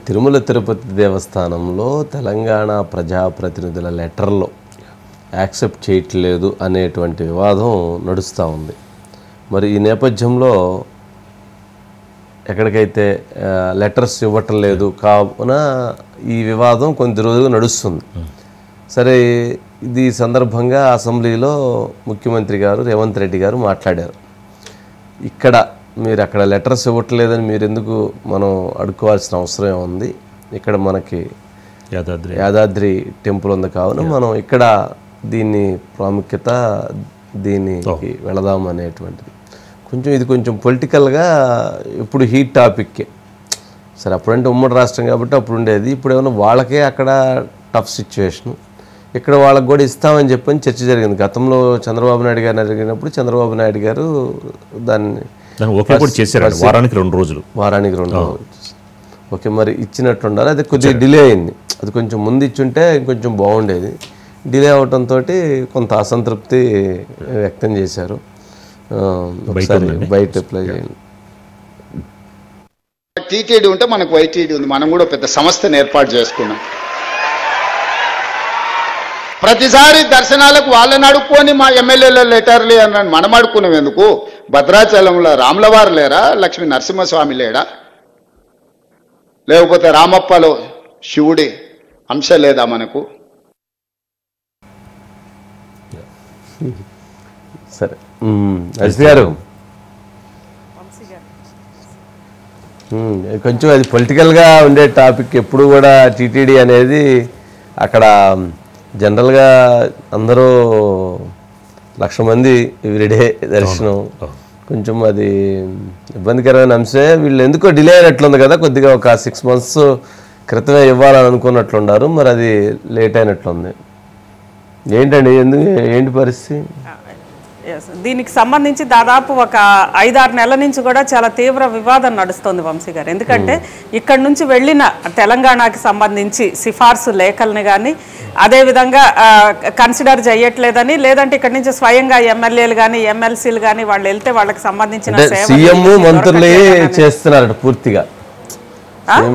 తిరుమల తిరుపతి దేవస్థానంలో తెలంగాణ ప్రజాప్రతినిధుల లెటర్లో యాక్సెప్ట్ చేయట్లేదు అనేటువంటి వివాదం నడుస్తూ ఉంది. మరి ఈ నేపథ్యంలో ఎక్కడికైతే లెటర్స్ ఇవ్వటం లేదు కావున ఈ వివాదం కొద్ది రోజులుగా నడుస్తుంది. సరే, ఇది సందర్భంగా అసెంబ్లీలో ముఖ్యమంత్రి గారు రేవంత్ రెడ్డి గారు మాట్లాడారు. ఇక్కడ మీరు అక్కడ లెటర్స్ ఇవ్వట్లేదని మీరు ఎందుకు మనం అడుక్కోవాల్సిన అవసరం ఉంది, ఇక్కడ మనకి యాదాద్రి టెంపుల్ ఉంది కావున మనం ఇక్కడ దీన్ని ప్రాముఖ్యత దీనికి వెళదాం అనేటువంటిది. ఇది కొంచెం పొలిటికల్గా ఇప్పుడు హీట్ టాపిక్కే. సరే, అప్పుడంటే ఉమ్మడి రాష్ట్రం కాబట్టి అప్పుడు ఉండేది. ఇప్పుడు ఏమన్నా వాళ్ళకే అక్కడ టఫ్ సిచ్యువేషను, ఇక్కడ వాళ్ళకి కూడా ఇస్తామని చెప్పని చర్చ జరిగింది. గతంలో చంద్రబాబు నాయుడు గారిని అడిగినప్పుడు చంద్రబాబు నాయుడు గారు దాన్ని వారానికి 2 రోజులు ఓకే మరి ఇచ్చినట్టు ఉండాలి. అది కొద్దిగా డిలే అయింది. అది కొంచెం ముందు ఇచ్చుంటే ఇంకొంచెం బాగుండేది. డిలే అవడంతో కొంత అసంతృప్తి వ్యక్తం చేశారు. బయట అప్లై చేయండి. టీటీడీ ఉంటే మనకు వైటీడీ ఉంది. మనం కూడా పెద్ద సంస్థను ఏర్పాటు చేసుకున్నాం. ప్రతిసారి దర్శనాలకు వాళ్ళని అడుక్కొని మా ఎమ్మెల్యేల లెటర్లు అన్నాడు. మనం అడుక్కున్నాం ఎందుకు? భద్రాచలంలో రాములవారు లేరా? లక్ష్మీ నరసింహస్వామి లేడా? లేకపోతే రామప్పలో శివుడి అంశ లేదా మనకు? సరే అజిత్ గారు, కొంచెం అది పొలిటికల్గా ఉండే టాపిక్. ఎప్పుడు కూడా టీటీడీ అనేది అక్కడ జనరల్గా అందరూ 1,00,000 మంది ఎవ్రీడే దర్శనం, కొంచెం అది ఇబ్బందికరమైన అంశమే. వీళ్ళు ఎందుకో డిలే అయినట్లుంది కదా, కొద్దిగా ఒక 6 months క్రితమే ఇవ్వాలని అనుకున్నట్లున్నారు. మరి అది లేట్ అయినట్లుంది. ఏంటండి, ఏంటి పరిస్థితి? దీనికి సంబంధించి దాదాపు ఒక 5-6 నెలల నుంచి కూడా చాలా తీవ్ర వివాదం నడుస్తుంది వంశీ గారు. ఎందుకంటే ఇక్కడ నుంచి వెళ్ళిన తెలంగాణకి సంబంధించి సిఫార్సు లేఖల్ని కానీ అదేవిధంగా కన్సిడర్ చేయట్లేదని, లేదంటే ఇక్కడ నుంచి స్వయంగా ఎమ్మెల్యేలు కానీ ఎమ్మెల్సీలు కానీ వాళ్ళు వెళ్తే వాళ్ళకి సంబంధించిన సీఎం మంత్రులే చేస్తున్నారట పూర్తిగా.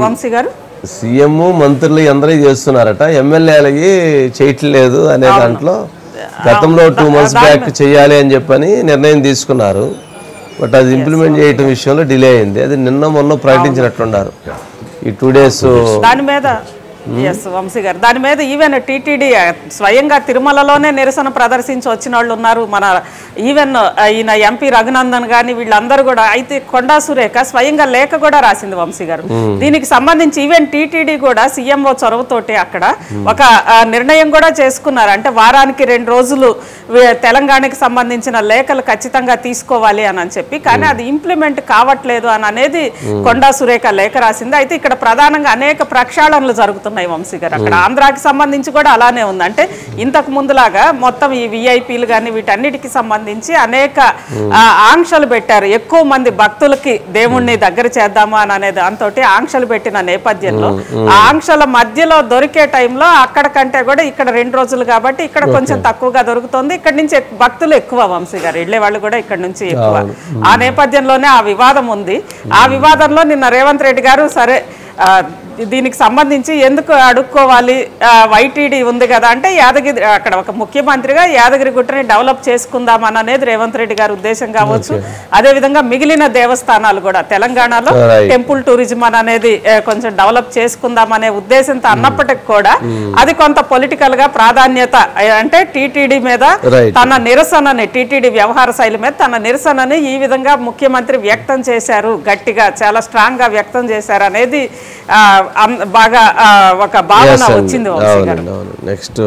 వంశీ గారు, సీఎం మంత్రులు అందరూ చేస్తున్నారట, ఎమ్మెల్యేలకి చేయట్లేదు అనే దాంట్లో గతంలో 2 months బ్యాక్ చేయాలి అని చెప్పని నిర్ణయం తీసుకున్నారు. బట్ అది ఇంప్లిమెంట్ చేయటం విషయంలో డిలే అయింది. అది నిన్న మొన్న ప్రకటించినట్లున్నారు ఈ 2 days దాని మీద. వంశీ గారు, దాని మీద ఈవెన్ టీటీడీ స్వయంగా తిరుమలలోనే నిరసన ప్రదర్శించి వచ్చిన వాళ్ళు ఉన్నారు. మన ఈవెన్ ఈయన ఎంపీ రఘునందన్ కానీ వీళ్ళందరూ కూడా. అయితే కొండా సురేఖ స్వయంగా లేఖ కూడా రాసింది వంశీ గారు. దీనికి సంబంధించి ఈవెన్ టీటీడీ కూడా సీఎంఓ చొరవతోటి అక్కడ ఒక నిర్ణయం కూడా చేసుకున్నారు. అంటే వారానికి 2 రోజులు తెలంగాణకి సంబంధించిన లేఖలు ఖచ్చితంగా తీసుకోవాలి అని చెప్పి. కానీ అది ఇంప్లిమెంట్ కావట్లేదు అని అనేది కొండా సురేఖ లేఖ రాసింది. అయితే ఇక్కడ ప్రధానంగా అనేక ప్రక్షాళనలు జరుగుతున్నాయి వంశీ గారు. అక్కడ ఆంధ్రాకి సంబంధించి కూడా అలానే ఉంది. అంటే ఇంతకు ముందులాగా మొత్తం ఈ విఐపీలు కానీ వీటన్నిటికి సంబంధించి అనేక ఆంక్షలు పెట్టారు. ఎక్కువ మంది భక్తులకి దేవుణ్ణి దగ్గర చేద్దామా అని అనేది దాంతో ఆంక్షలు పెట్టిన నేపథ్యంలో ఆ ఆంక్షల మధ్యలో దొరికే టైంలో అక్కడ కంటే కూడా ఇక్కడ 2 రోజులు కాబట్టి ఇక్కడ కొంచెం తక్కువగా దొరుకుతుంది. ఇక్కడ నుంచి భక్తులు ఎక్కువ వంశీ గారు, వెళ్ళే వాళ్ళు కూడా ఇక్కడ నుంచి ఎక్కువ. ఆ నేపథ్యంలోనే ఆ వివాదం ఉంది. ఆ వివాదంలో నిన్న రేవంత్ రెడ్డి గారు సరే దీనికి సంబంధించి ఎందుకు అడుక్కోవాలి, వైటీడీ ఉంది కదా అంటే యాదగిరి అక్కడ ఒక ముఖ్యమంత్రిగా యాదగిరి గుట్టని డెవలప్ చేసుకుందామని అనేది రేవంత్ రెడ్డి గారి ఉద్దేశం కావచ్చు. అదేవిధంగా మిగిలిన దేవస్థానాలు కూడా తెలంగాణలో టెంపుల్ టూరిజం అనేది కొంచెం డెవలప్ చేసుకుందామనే ఉద్దేశంతో అన్నప్పటికి కూడా అది కొంత పొలిటికల్ గా ప్రాధాన్యత అంటే టీటీడీ మీద తన నిరసనని, టీటీడీ వ్యవహార శైలి మీద తన నిరసనని ఈ విధంగా ముఖ్యమంత్రి వ్యక్తం చేశారు. గట్టిగా చాలా స్ట్రాంగ్ గా వ్యక్తం చేశారు అనేది బాగా ఒక భావన వచ్చింది. నెక్స్ట్